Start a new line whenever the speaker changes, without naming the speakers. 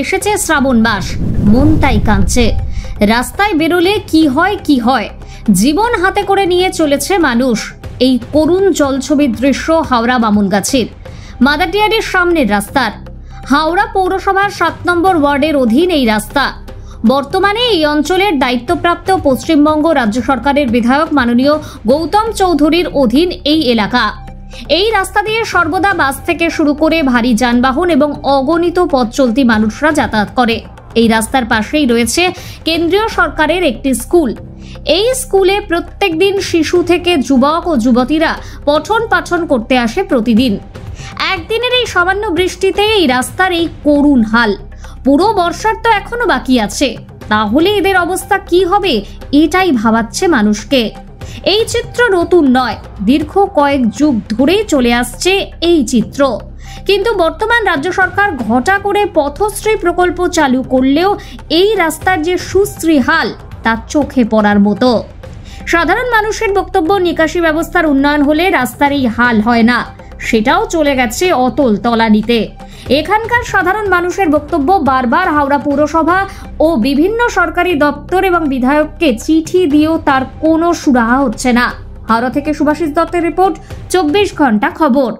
এসেছে শ্রাবণ মাস, মনটাই কাঁদছে। রাস্তায় বেরোলে কি হয়, জীবন হাতে করে নিয়ে চলেছে মানুষ। এই করুণ জলছবির দৃশ্য হাওড়া বামুনগাছির মাদারডিয়ারির সামনের রাস্তার। হাওড়া পৌরসভার 7 নম্বর ওয়ার্ডের অধীন এই রাস্তা। বর্তমানে এই অঞ্চলের দায়িত্বপ্রাপ্ত পশ্চিমবঙ্গ রাজ্য সরকারের বিধায়ক মাননীয় গৌতম চৌধুরীর অধীন এই এলাকা। এই রাস্তা দিয়ে সর্বদা বাস থেকে শুরু করে ভারী যানবাহন এবং অগণিত পথ চলতি মানুষরা যাতায়াত করে। এই রাস্তার পাশেই রয়েছে কেন্দ্রীয় সরকারের একটি স্কুল। এই স্কুলে প্রত্যেকদিন শিশু থেকে যুবক ও যুবতীরা পঠন পাঠন করতে আসে প্রতিদিন। একদিনের এই সামান্য বৃষ্টিতে এই রাস্তার এই করুণ হাল। পুরো বর্ষার তো এখনো বাকি আছে, তাহলে এদের অবস্থা কি হবে এটাই ভাবাচ্ছে মানুষকে। এই চিত্র নতুন নয়, দীর্ঘ কয়েক যুগ ধরেই চলে আসছে এই চিত্র। কিন্তু বর্তমান রাজ্য সরকার ঘটা করে পথশ্রী প্রকল্প চালু করলেও এই রাস্তার যে সুশ্রী হাল তা চোখে পড়ার মতো। সাধারণ মানুষের বক্তব্য, নিকাশি ব্যবস্থার উন্নয়ন হলে রাস্তার এই হাল হয় না, সেটাও চলে গেছে অতল তলানিতে। এখানকার সাধারণ মানুষের বক্তব্য, বারবার হাওড়া পৌরসভা ও বিভিন্ন সরকারি দপ্তর এবং বিধায়ককে চিঠি দিয়েও তার কোনো সুরাহা হচ্ছে না। হাওড়া থেকে সুভাষিস দত্তের রিপোর্ট, 24 ঘন্টা খবর।